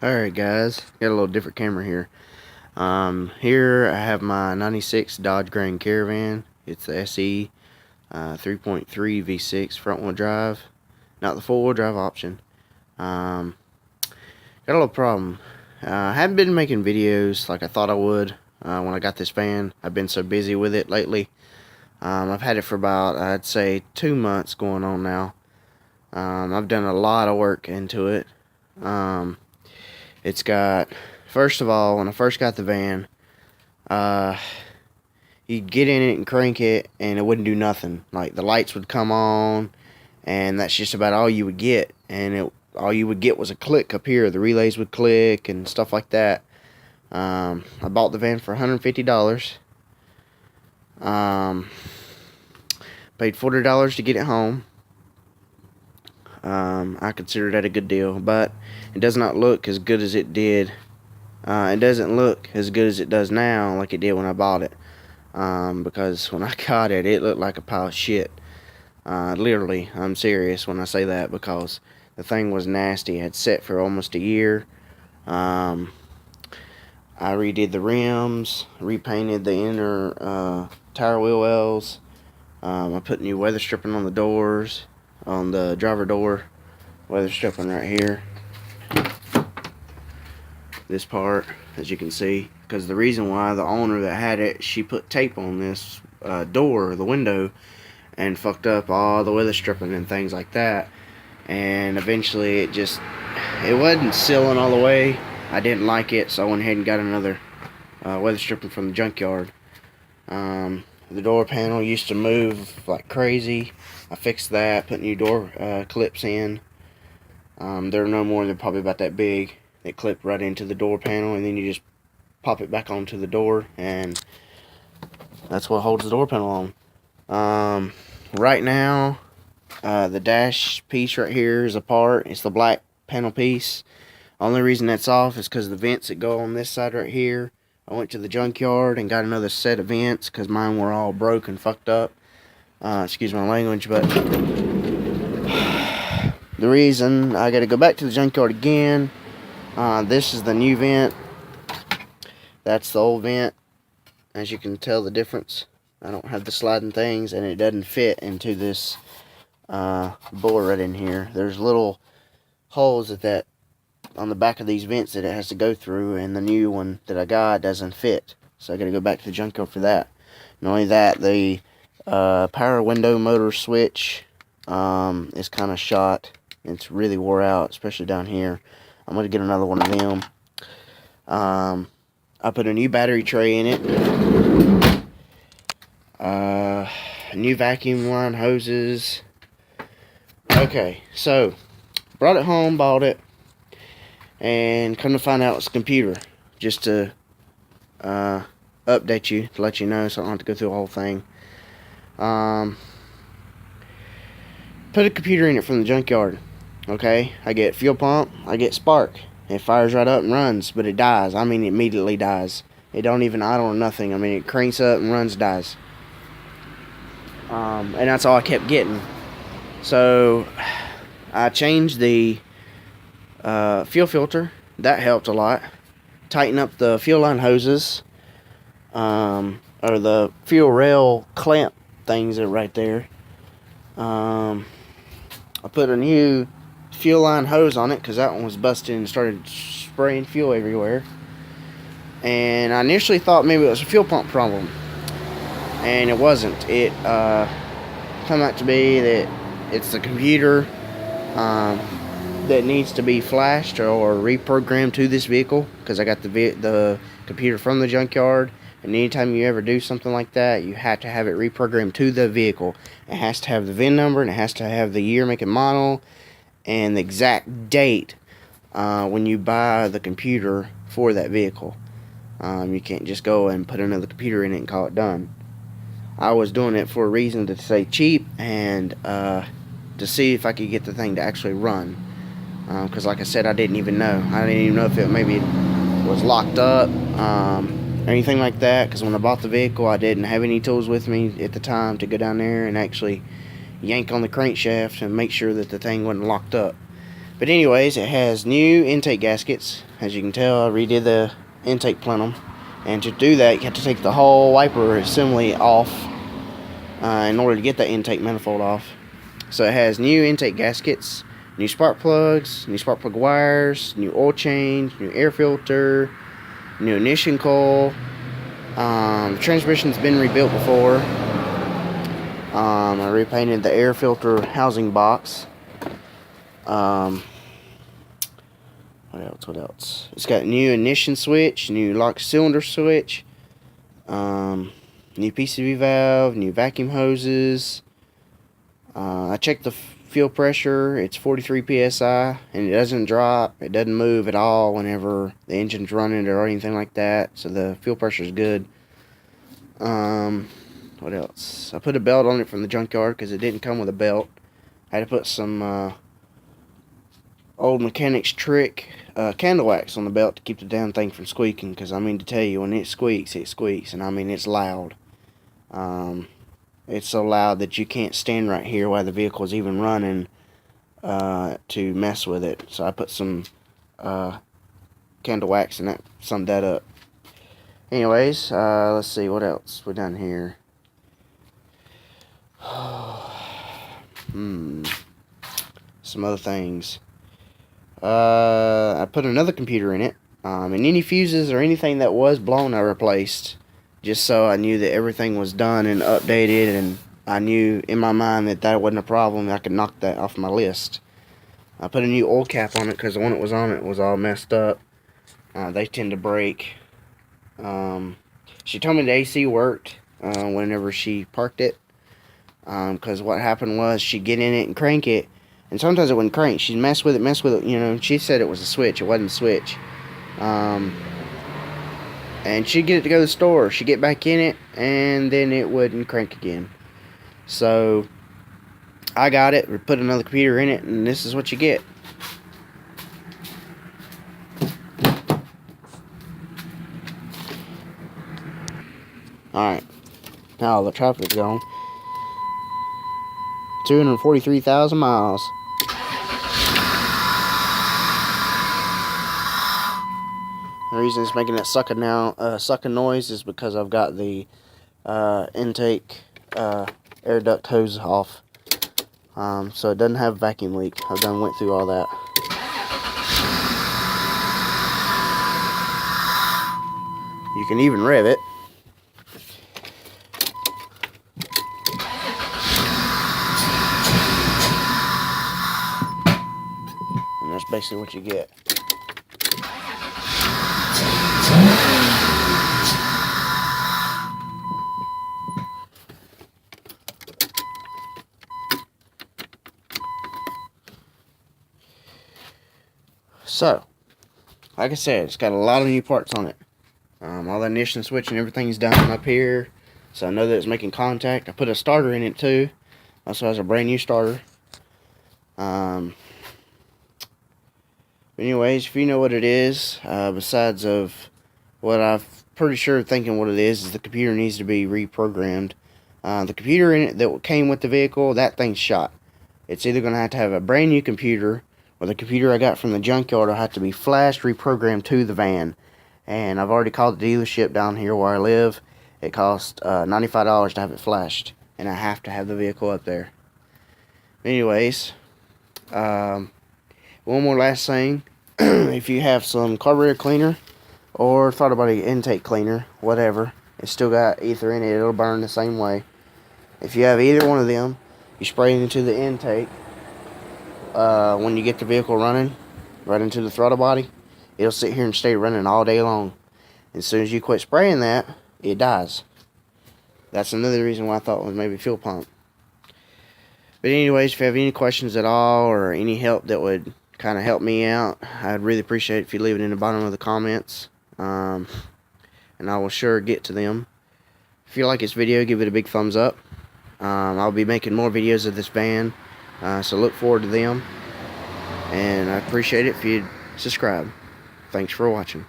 Alright guys, got a little different camera here. Here I have my 96 Dodge Grand Caravan. It's the SE 3.3 V6 front wheel drive, not the four wheel drive option. Got a little problem. I haven't been making videos like I thought I would when I got this van. I've been so busy with it lately. I've had it for about, I'd say, 2 months going on now. I've done a lot of work into it. It's got, first of all, when I first got the van, you'd get in it and crank it and it wouldn't do nothing. Like, the lights would come on and that's just about all you would get. And all you would get was a click up here. The relays would click and stuff like that. I bought the van for $150. Paid $40 to get it home. I consider that a good deal, but it does not look as good as it did. It doesn't look as good as it does now, like it did when I bought it. Because when I got it, it looked like a pile of shit. Literally, I'm serious when I say that, because the thing was nasty. It had set for almost a year. I redid the rims, repainted the inner tire wheel wells. I put new weather stripping on the doors, on the driver door, weather stripping right here, this part, as you can see, because the reason why the owner that had it, she put tape on this door, the window, and fucked up all the weather stripping and things like that, and eventually it wasn't sealing all the way. I didn't like it, so I went ahead and got another weather stripping from the junkyard. The door panel used to move like crazy. I fixed that, put new door clips in. They're no more than probably about that big. They clip right into the door panel, and then you just pop it back onto the door, and that's what holds the door panel on. Right now, the dash piece right here is apart. It's the black panel piece. Only reason that's off is because the vents that go on this side right here, I went to the junkyard and got another set of vents because mine were all broke and fucked up. Excuse my language, but the reason I got to go back to the junkyard again, this is the new vent. That's the old vent. As you can tell the difference, I don't have the sliding things, and it doesn't fit into this bore right in here. There's little holes that on the back of these vents that it has to go through, and the new one that I got doesn't fit, so I got to go back to the junkyard for that. Not only that, the power window motor switch is kind of shot. It's really wore out, especially down here. I'm going to get another one of them. I put a new battery tray in it, new vacuum line hoses. Okay, so brought it home, bought it, and come to find out it's a computer. Just to update you, to let you know, so I don't have to go through the whole thing. Put a computer in it from the junkyard. Okay, I get fuel pump, I get spark. It fires right up and runs, but it dies. I mean, it immediately dies. It don't even idle or nothing. I mean, it cranks up and runs, dies. And that's all I kept getting. So I changed the fuel filter. That helped a lot. Tighten up the fuel line hoses, or the fuel rail clamp things that are right there. I put a new fuel line hose on it because that one was busted and started spraying fuel everywhere. And I initially thought maybe it was a fuel pump problem, and it wasn't. It come out to be that it's the computer that needs to be flashed or reprogrammed to this vehicle, because I got the computer from the junkyard, and anytime you ever do something like that, you have to have it reprogrammed to the vehicle. It has to have the VIN number, and it has to have the year, make, and model, and the exact date when you buy the computer for that vehicle. You can't just go and put another computer in it and call it done. I was doing it for a reason to stay cheap, and to see if I could get the thing to actually run. Because like I said, I didn't even know. I didn't even know if it maybe was locked up or anything like that. Because when I bought the vehicle, I didn't have any tools with me at the time to go down there and actually yank on the crankshaft and make sure that the thing wasn't locked up. But anyways, it has new intake gaskets. As you can tell, I redid the intake plenum. And to do that, you have to take the whole wiper assembly off in order to get the intake manifold off. So it has new intake gaskets, new spark plugs, new spark plug wires, new oil change, new air filter, new ignition coil. The transmission's been rebuilt before. I repainted the air filter housing box. What else? It's got new ignition switch, new lock cylinder switch, new PCV valve, new vacuum hoses. I checked the fuel pressure. It's 43 psi, and it doesn't drop. It doesn't move at all whenever the engine's running or anything like that. So the fuel pressure is good. What else? I put a belt on it from the junkyard because it didn't come with a belt. I had to put some old mechanic's trick candle wax on the belt to keep the damn thing from squeaking. Because I mean to tell you, when it squeaks, and I mean it's loud. It's so loud that you can't stand right here while the vehicle is even running to mess with it. So I put some candle wax and that summed that up. Anyways, let's see what else we're done here. Some other things. I put another computer in it, and any fuses or anything that was blown I replaced, just so I knew that everything was done and updated, and I knew in my mind that that wasn't a problem. I could knock that off my list. I put a new oil cap on it because the one that was on it was all messed up. They tend to break. She told me the AC worked whenever she parked it, because what happened was she'd get in it and crank it, and sometimes it wouldn't crank. She'd mess with it, you know. She said it was a switch. It wasn't a switch. And she'd get it to go to the store. She'd get back in it, and then it wouldn't crank again. So I got it, put another computer in it, and this is what you get. Alright, now the traffic's gone. 243,000 miles. The reason it's making that sucking noise is because I've got the intake air duct hose off, so it doesn't have a vacuum leak. I've went through all that. You can even rev it. And that's basically what you get. So, like I said, it's got a lot of new parts on it. All the ignition switch and everything's done up here, so I know that it's making contact. I put a starter in it too. Also has a brand new starter. Anyways, if you know what it is, besides of what I'm pretty sure thinking what it is the computer needs to be reprogrammed. The computer in it that came with the vehicle, that thing's shot. It's either going to have a brand new computer, or the computer I got from the junkyard will have to be flashed, reprogrammed to the van. And I've already called the dealership down here where I live. It costs $95 to have it flashed, and I have to have the vehicle up there. Anyways, one more last thing. If you have some carburetor cleaner or thought about an intake cleaner, whatever, it's still got ether in it, it'll burn the same way. If you have either one of them, you spray it into the intake. When you get the vehicle running right into the throttle body, it'll sit here and stay running all day long. As soon as you quit spraying that, it dies. That's another reason why I thought it was maybe fuel pump. But anyways, if you have any questions at all or any help that would kind of help me out, I'd really appreciate it if you leave it in the bottom of the comments, and I will sure get to them. If you like this video, give it a big thumbs up. I'll be making more videos of this van, so look forward to them, and I appreciate it if you'd subscribe. Thanks for watching.